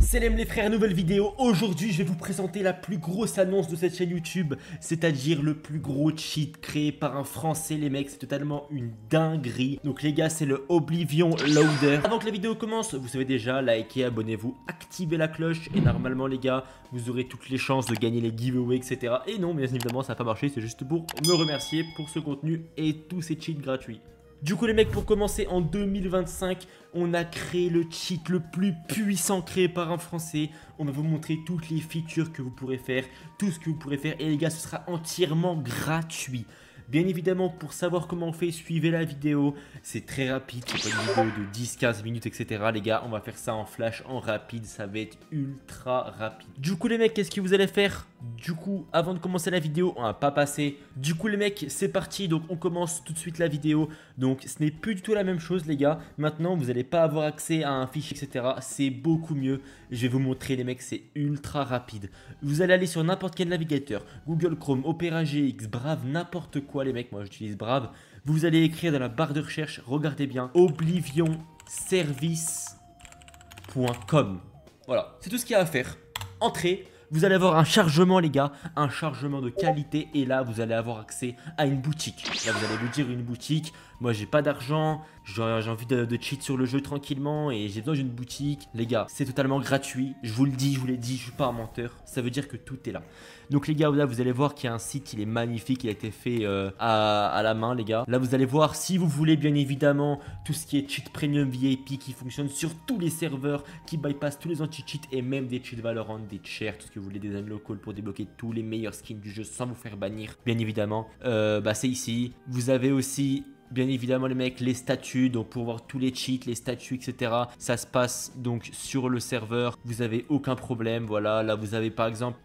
Salam les frères, nouvelle vidéo. Aujourd'hui je vais vous présenter la plus grosse annonce de cette chaîne YouTube, c'est-à-dire le plus gros cheat créé par un français les mecs, c'est totalement une dinguerie. Donc les gars, c'est le Oblivion Loader. Avant que la vidéo commence, vous savez déjà, likez, abonnez-vous, activez la cloche et normalement les gars, vous aurez toutes les chances de gagner les giveaways etc. Et non, bien évidemment ça n'a pas marché, c'est juste pour me remercier pour ce contenu et tous ces cheats gratuits. Du coup les mecs, pour commencer en 2025, on a créé le cheat le plus puissant créé par un français. On va vous montrer toutes les features que vous pourrez faire, tout ce que vous pourrez faire. Et les gars, ce sera entièrement gratuit. Bien évidemment, pour savoir comment on fait, suivez la vidéo. C'est très rapide, c'est pas une vidéo de 10-15 minutes, etc. Les gars, on va faire ça en flash, en rapide. Ça va être ultra rapide. Du coup les mecs, qu'est-ce que vous allez faire? Du coup, avant de commencer la vidéo, on va pas passer. Du coup les mecs, c'est parti. Donc on commence tout de suite la vidéo. Donc ce n'est plus du tout la même chose les gars. Maintenant, vous n'allez pas avoir accès à un fichier, etc. C'est beaucoup mieux. Je vais vous montrer les mecs, c'est ultra rapide. Vous allez aller sur n'importe quel navigateur, Google Chrome, Opera GX, Brave, n'importe quoi les mecs. Moi j'utilise Brave. Vous allez écrire dans la barre de recherche, regardez bien, oblivionservice.com. Voilà, c'est tout ce qu'il y a à faire. Entrez. Vous allez avoir un chargement les gars, un chargement de qualité et là vous allez avoir accès à une boutique. Là vous allez vous dire une boutique, moi j'ai pas d'argent, j'ai envie de cheat sur le jeu tranquillement et j'ai besoin d'une boutique. Les gars, c'est totalement gratuit, je vous le dis, je vous l'ai dit, je suis pas un menteur, ça veut dire que tout est là. Donc les gars, là vous allez voir qu'il y a un site, il est magnifique, il a été fait à la main les gars. Là vous allez voir si vous voulez bien évidemment tout ce qui est cheat premium VIP qui fonctionne sur tous les serveurs, qui bypass tous les anti-cheats et même des cheats Valorant, des chairs, tout ce que vous voulez, des unlocals pour débloquer tous les meilleurs skins du jeu sans vous faire bannir bien évidemment. C'est ici. Vous avez aussi bien évidemment les mecs les statuts, donc pour voir tous les cheats, les statuts etc. Ça se passe donc sur le serveur, vous avez aucun problème. Voilà, là vous avez par exemple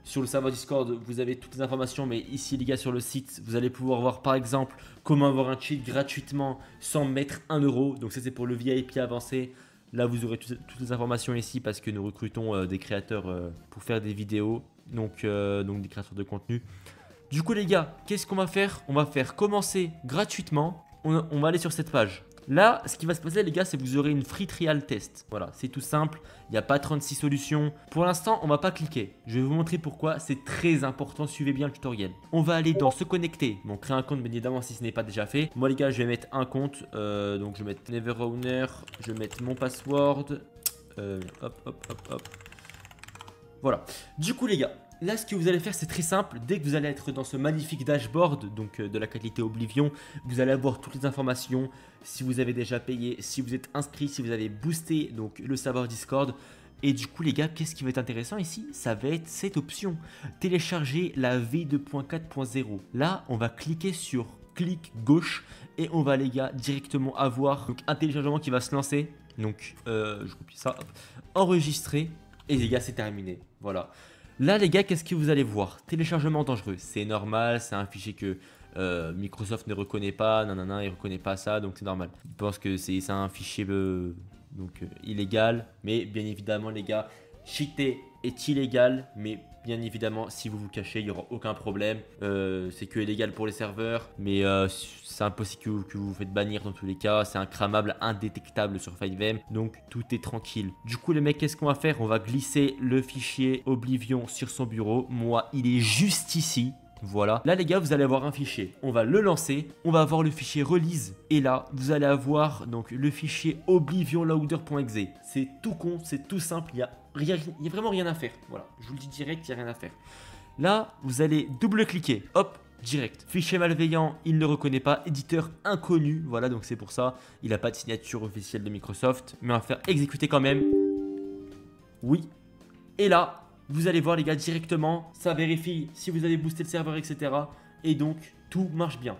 sur le serveur Discord vous avez toutes les informations, mais ici les gars sur le site vous allez pouvoir voir par exemple comment avoir un cheat gratuitement sans mettre 1 euro. Donc ça c'est pour le VIP avancé. Là vous aurez toutes les informations ici parce que nous recrutons des créateurs pour faire des vidéos, donc des créateurs de contenu. Du coup les gars, qu'est-ce qu'on va faire? On va faire commencer gratuitement. On va aller sur cette page. Là, ce qui va se passer les gars, c'est que vous aurez une free trial test. Voilà, c'est tout simple. Il n'y a pas 36 solutions. Pour l'instant, on va pas cliquer. Je vais vous montrer pourquoi. C'est très important. Suivez bien le tutoriel. On va aller dans se connecter. Bon, créer un compte, bien évidemment, si ce n'est pas déjà fait. Moi les gars, je vais mettre un compte. Donc je vais mettre Neverowner. Je vais mettre mon password. Hop. Voilà. Du coup les gars, là ce que vous allez faire c'est très simple. Dès que vous allez être dans ce magnifique dashboard donc de la qualité Oblivion, vous allez avoir toutes les informations, si vous avez déjà payé, si vous êtes inscrit, si vous avez boosté donc le serveur Discord. Et du coup les gars, qu'est-ce qui va être intéressant ici? Ça va être cette option, télécharger la V2.4.0. Là on va cliquer sur clic gauche et on va les gars directement avoir donc, un téléchargement qui va se lancer. Donc je copie ça, hop. Enregistrer. Et les gars, c'est terminé. Voilà. Là, les gars, qu'est-ce que vous allez voir? Téléchargement dangereux. C'est normal, c'est un fichier que Microsoft ne reconnaît pas. Nanana, il ne reconnaît pas ça, donc c'est normal. Il pense que c'est un fichier illégal. Mais bien évidemment, les gars, cheater est illégal. Mais bien évidemment, si vous vous cachez, il n'y aura aucun problème. C'est que illégal pour les serveurs. Mais c'est impossible que vous vous faites bannir dans tous les cas. C'est incramable, indétectable sur 5M. Donc tout est tranquille. Du coup les mecs, qu'est-ce qu'on va faire? On va glisser le fichier Oblivion sur son bureau. Moi, il est juste ici. Voilà. Là les gars, vous allez avoir un fichier. On va le lancer. On va avoir le fichier release. Et là, vous allez avoir donc le fichier oblivionloader.exe. C'est tout con, c'est tout simple. Il y a vraiment rien à faire. Voilà. Je vous le dis direct, il n'y a rien à faire. Là, vous allez double-cliquer. Hop. Direct. Fichier malveillant, il ne reconnaît pas. Éditeur inconnu. Voilà, donc c'est pour ça. Il n'a pas de signature officielle de Microsoft. Mais on va faire exécuter quand même. Oui. Et là, vous allez voir les gars directement. Ça vérifie si vous avez boosté le serveur, etc. Et donc, tout marche bien.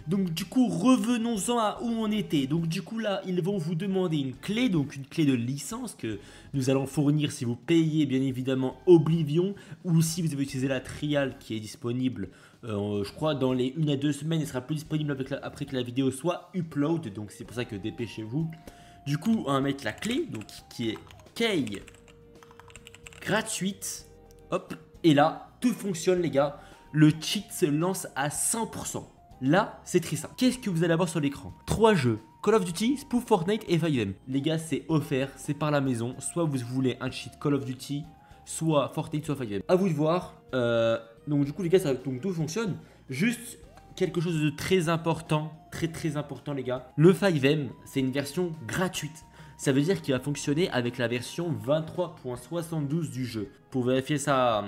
Donc du coup, revenons-en à où on était. Donc du coup là, ils vont vous demander une clé, donc une clé de licence que nous allons fournir si vous payez bien évidemment Oblivion ou si vous avez utilisé la trial qui est disponible, je crois dans les 1 à 2 semaines, elle sera plus disponible après que la vidéo soit upload. Donc c'est pour ça que dépêchez-vous. Du coup, on va mettre la clé, donc qui est key gratuite. Hop, et là, tout fonctionne les gars. Le cheat se lance à 100%. Là, c'est très simple. Qu'est-ce que vous allez avoir sur l'écran? 3 jeux. Call of Duty, Spoof Fortnite et 5M. Les gars, c'est offert, c'est par la maison. Soit vous voulez un cheat Call of Duty, soit Fortnite, soit 5M. À vous de voir. Donc du coup les gars, donc tout fonctionne. Juste quelque chose de très important, très important les gars. Le 5M, c'est une version gratuite. Ça veut dire qu'il va fonctionner avec la version 23.72 du jeu. Pour vérifier sa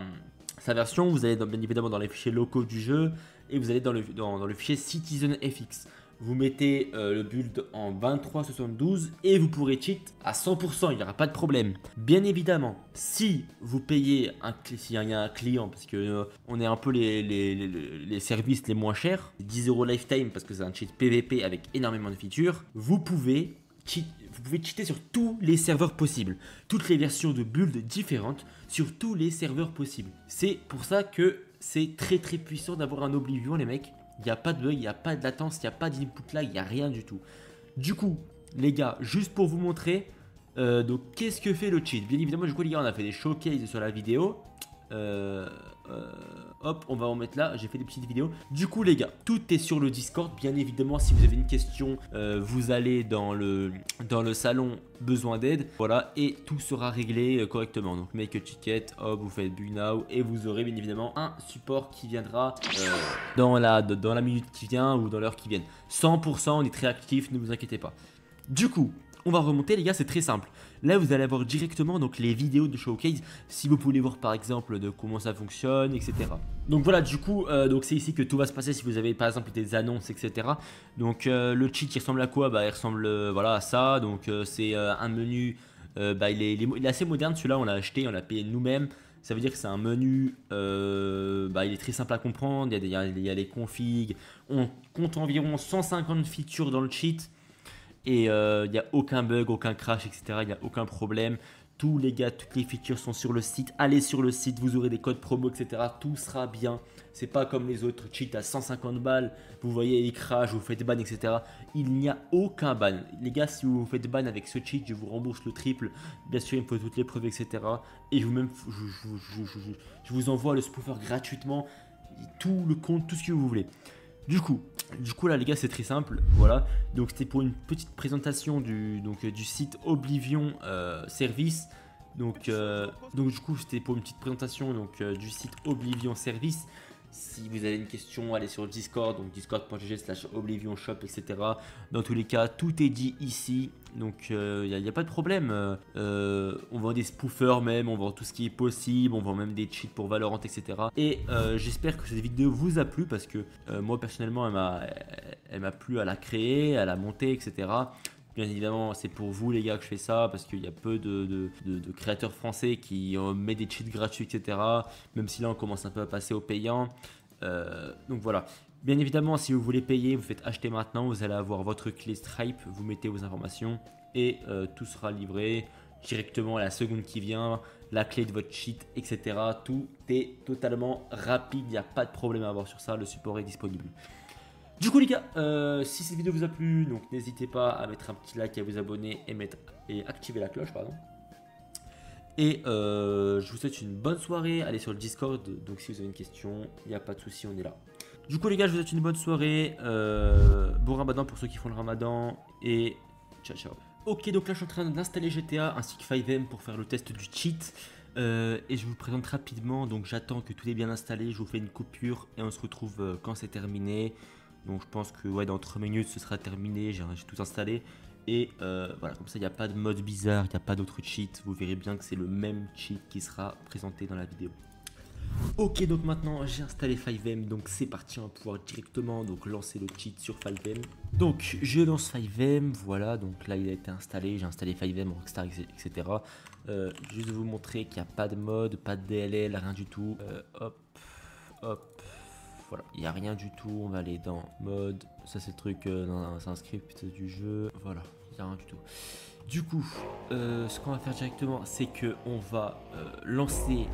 version, vous allez bien évidemment dans les fichiers locaux du jeu et vous allez dans le fichier CitizenFX. Vous mettez le build en 23.72 et vous pourrez cheat à 100%, il n'y aura pas de problème. Bien évidemment, si vous payez s'il y a un client, parce que on est un peu les services les moins chers, 10 € lifetime parce que c'est un cheat PVP avec énormément de features, vous pouvez cheater sur tous les serveurs possibles, toutes les versions de build différentes sur tous les serveurs possibles. C'est pour ça que c'est très puissant d'avoir un Oblivion les mecs. Il n'y a pas de bug, il n'y a pas de latence, il n'y a pas d'input lag, il n'y a rien du tout. Du coup, les gars, juste pour vous montrer, donc qu'est-ce que fait le cheat? Bien évidemment, du coup, les gars, on a fait des showcases sur la vidéo. Hop, on va en mettre là, j'ai fait des petites vidéos. Du coup les gars, tout est sur le Discord. Bien évidemment, si vous avez une question, vous allez dans le salon besoin d'aide. Voilà, et tout sera réglé correctement. Donc make a ticket, hop, vous faites bug now et vous aurez bien évidemment un support qui viendra dans la minute qui vient ou dans l'heure qui vient. 100%, on est très actif, ne vous inquiétez pas. Du coup, on va remonter les gars, c'est très simple. Là vous allez avoir directement donc les vidéos de showcase si vous voulez voir par exemple de comment ça fonctionne, etc. Donc voilà, du coup donc c'est ici que tout va se passer si vous avez par exemple des annonces, etc. Donc le cheat il ressemble à quoi? Bah il ressemble voilà à ça. Donc c'est un menu, bah, il est assez moderne celui-là, on l'a acheté, on l'a payé nous-mêmes. Ça veut dire que c'est un menu, bah, il est très simple à comprendre, il y a les configs, on compte environ 150 features dans le cheat. Et il n'y a aucun bug, aucun crash, etc. Il n'y a aucun problème. Tous les gars, toutes les features sont sur le site. Allez sur le site, vous aurez des codes promo, etc. Tout sera bien. C'est pas comme les autres cheats à 150 balles. Vous voyez, ils crash, vous faites ban, etc. Il n'y a aucun ban. Les gars, si vous faites ban avec ce cheat, je vous rembourse le triple. Bien sûr, il me faut toutes les preuves, etc. Et je vous envoie le spoofer gratuitement. Tout le compte, tout ce que vous voulez. Du coup là les gars c'est très simple, voilà, donc c'était pour une petite présentation du site Oblivion Service, donc du coup c'était pour une petite présentation du site Oblivion Service. Si vous avez une question, allez sur le Discord, donc discord.gg/Oblivion Shop, etc. Dans tous les cas, tout est dit ici, donc il n'y a pas de problème. On vend des spoofers même, on vend tout ce qui est possible, on vend même des cheats pour Valorant, etc. Et j'espère que cette vidéo vous a plu parce que moi personnellement, elle m'a plu à la créer, à la monter, etc. Bien évidemment, c'est pour vous les gars que je fais ça parce qu'il y a peu de créateurs français qui mettent des cheats gratuits, etc. Même si là, on commence un peu à passer au payant. Donc voilà. Bien évidemment, si vous voulez payer, vous faites acheter maintenant. Vous allez avoir votre clé Stripe, vous mettez vos informations et tout sera livré directement à la seconde qui vient. La clé de votre cheat, etc. Tout est totalement rapide. Il n'y a pas de problème à avoir sur ça. Le support est disponible. Du coup les gars, si cette vidéo vous a plu, donc n'hésitez pas à mettre un petit like, à vous abonner et activer la cloche, pardon. Et je vous souhaite une bonne soirée, allez sur le Discord, donc si vous avez une question, il n'y a pas de souci, on est là. Du coup les gars, je vous souhaite une bonne soirée, bon ramadan pour ceux qui font le ramadan, et ciao. Ok, donc là je suis en train d'installer GTA ainsi que 5M pour faire le test du cheat. Et je vous présente rapidement, donc j'attends que tout est bien installé, je vous fais une coupure et on se retrouve quand c'est terminé. Donc je pense que ouais, dans 3 minutes ce sera terminé, j'ai tout installé. Et voilà, comme ça il n'y a pas de mode bizarre, il n'y a pas d'autres cheats. Vous verrez bien que c'est le même cheat qui sera présenté dans la vidéo. Ok, donc maintenant j'ai installé 5M, donc c'est parti, on va pouvoir directement lancer le cheat sur 5M. Donc je lance 5M, voilà, donc là il a été installé, j'ai installé 5M, Rockstar, etc. Juste vous montrer qu'il n'y a pas de mode, pas de DLL, rien du tout. Hop. Voilà, il n'y a rien du tout, on va aller dans mode, ça c'est le truc, c'est un script du jeu, voilà, il n'y a rien du tout. Du coup, ce qu'on va faire directement, c'est qu'on va lancer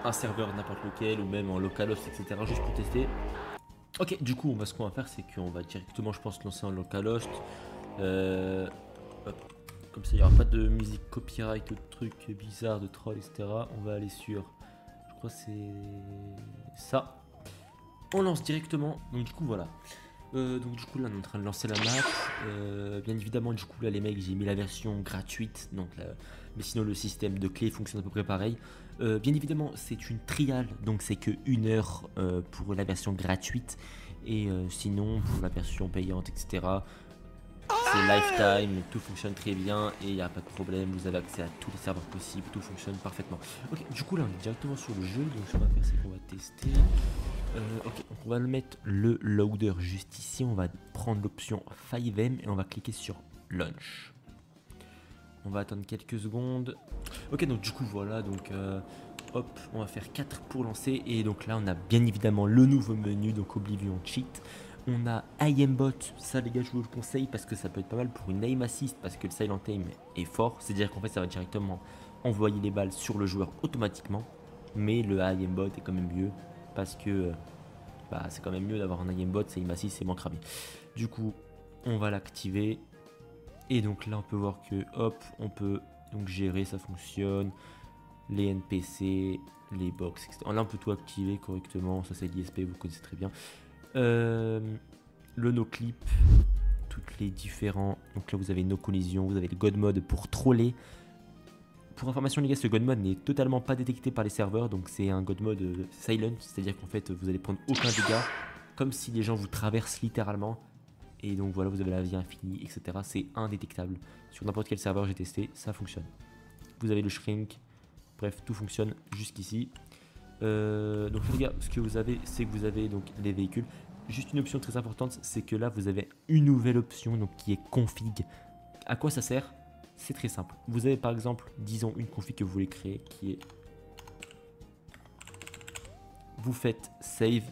un serveur n'importe lequel, ou même en localhost, etc., juste pour tester. Ok, du coup, ce qu'on va faire, c'est qu'on va directement, je pense, lancer en localhost. Hop, comme ça, il n'y aura pas de musique copyright ou de trucs bizarres, de troll, etc. On va aller sur, je crois que c'est ça. On lance directement, donc du coup voilà. Donc du coup là on est en train de lancer la map. Bien évidemment du coup là les mecs j'ai mis la version gratuite. Donc là, mais sinon le système de clés fonctionne à peu près pareil. Bien évidemment c'est une trial, donc c'est que 1 heure pour la version gratuite. Et sinon pour la version payante etc. C'est lifetime, tout fonctionne très bien et il n'y a pas de problème, vous avez accès à tous les serveurs possibles, tout fonctionne parfaitement. Ok, du coup là on est directement sur le jeu, donc ce qu'on va faire c'est qu'on va tester. Ok, donc on va mettre le loader juste ici, on va prendre l'option 5M et on va cliquer sur Launch. On va attendre quelques secondes. Ok, donc du coup voilà, donc hop, on va faire 4 pour lancer et donc là on a bien évidemment le nouveau menu, donc Oblivion Cheat. On a Aimbot, ça les gars je vous le conseille parce que ça peut être pas mal pour une aim assist parce que le silent aim est fort, c'est-à-dire qu'en fait ça va directement envoyer les balles sur le joueur automatiquement, mais le Aimbot est quand même mieux parce que bah, c'est quand même mieux d'avoir un aimbot, c'est aim assist, c'est moins cramé. Du coup on va l'activer et donc là on peut voir que hop, on peut donc gérer, ça fonctionne, les NPC, les box, etc. Là on peut tout activer correctement, ça c'est l'ISP, vous connaissez très bien. Le no clip, toutes les différents. Donc là vous avez no collision, vous avez le God mode pour troller. Pour information les gars, ce God mode n'est totalement pas détecté par les serveurs, donc c'est un God mode silent, c'est-à-dire qu'en fait vous allez prendre aucun dégât, comme si les gens vous traversent littéralement. Et donc voilà, vous avez la vie infinie, etc. C'est indétectable. Sur n'importe quel serveur j'ai testé, ça fonctionne. Vous avez le shrink, bref, tout fonctionne jusqu'ici. Donc les gars, ce que vous avez, c'est que vous avez donc les véhicules. Juste une option très importante, c'est que là vous avez une nouvelle option donc qui est config. À quoi ça sert? C'est très simple. Vous avez par exemple, disons une config que vous voulez créer qui est, vous faites save,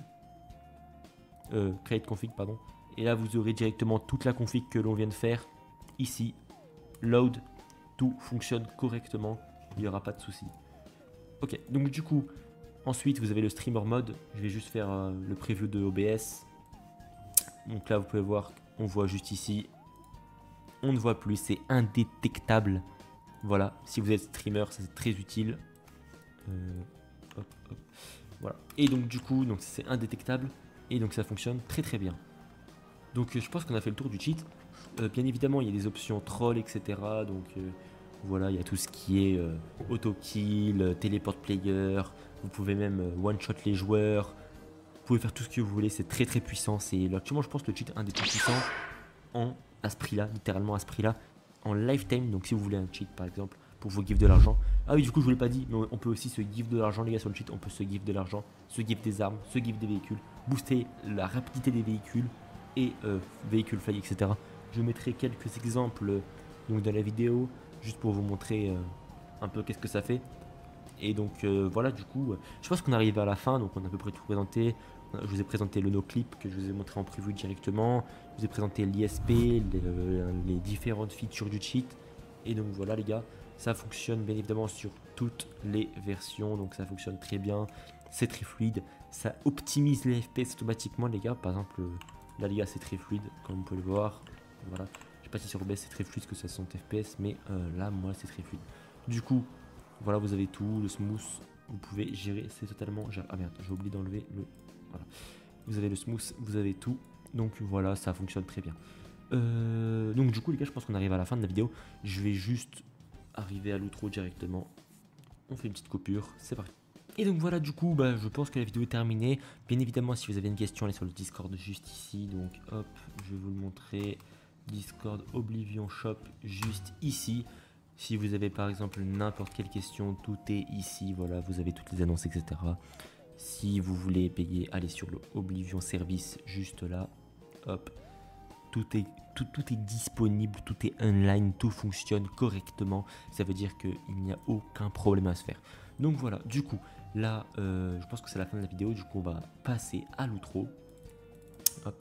create config pardon, et là vous aurez directement toute la config que l'on vient de faire ici. Load, tout fonctionne correctement, il n'y aura pas de souci. Ok, donc du coup. Ensuite, vous avez le streamer mode. Je vais juste faire le preview de OBS. Donc là, vous pouvez voir, on voit juste ici. On ne voit plus, c'est indétectable. Voilà, si vous êtes streamer, ça c'est très utile. Hop, hop. Voilà. Et donc du coup, donc c'est indétectable. Et donc ça fonctionne très très bien. Donc je pense qu'on a fait le tour du cheat. Bien évidemment, il y a des options troll, etc. Donc voilà, il y a tout ce qui est auto-kill, téléport player. Vous pouvez même one-shot les joueurs. Vous pouvez faire tout ce que vous voulez. C'est très très puissant. C'est actuellement, je pense, le cheat un des plus puissants à ce prix-là, littéralement à ce prix-là, en lifetime. Donc si vous voulez un cheat par exemple pour vous give de l'argent. Ah oui, du coup, je vous l'ai pas dit, mais on peut aussi se give de l'argent, les gars, sur le cheat. On peut se give de l'argent, se give des armes, se give des véhicules, booster la rapidité des véhicules et véhicules fly, etc. Je mettrai quelques exemples donc dans la vidéo juste pour vous montrer un peu qu'est-ce que ça fait. Et donc voilà, du coup, je pense qu'on arrive à la fin, donc on a à peu près tout présenté. Je vous ai présenté le no-clip que je vous ai montré en preview directement. Je vous ai présenté l'ISP, les différentes features du cheat. Et donc voilà les gars, ça fonctionne bien évidemment sur toutes les versions, donc ça fonctionne très bien. C'est très fluide, ça optimise les FPS automatiquement les gars. Par exemple, là les gars c'est très fluide, comme vous pouvez le voir. Voilà, je sais pas si sur OBS c'est très fluide que ça 60 FPS, mais là moi c'est très fluide. Du coup, voilà, vous avez tout, le smooth, vous pouvez gérer, c'est totalement... Ah merde, j'ai oublié d'enlever le... Voilà. Vous avez le smooth, vous avez tout. Donc voilà, ça fonctionne très bien. Donc du coup les gars, je pense qu'on arrive à la fin de la vidéo. Je vais juste arriver à l'outro directement. On fait une petite coupure, c'est parti. Et donc voilà, du coup, bah, je pense que la vidéo est terminée. Bien évidemment, si vous avez une question, allez sur le Discord juste ici. Donc hop, je vais vous le montrer. Discord Oblivion Shop juste ici. Si vous avez par exemple n'importe quelle question, tout est ici, voilà, vous avez toutes les annonces, etc. Si vous voulez payer, allez sur le Oblivion Service, juste là, hop, tout est disponible, tout est online, tout fonctionne correctement, ça veut dire qu'il n'y a aucun problème à se faire. Donc voilà, du coup, là, je pense que c'est la fin de la vidéo, du coup on va passer à l'outro. Hop,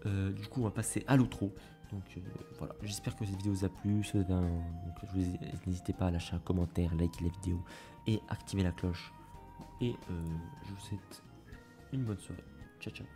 du coup on va passer à l'outro. Donc voilà, j'espère que cette vidéo vous a plu. N'hésitez pas à lâcher un commentaire, liker la vidéo et activer la cloche. Et je vous souhaite une bonne soirée. Ciao ciao.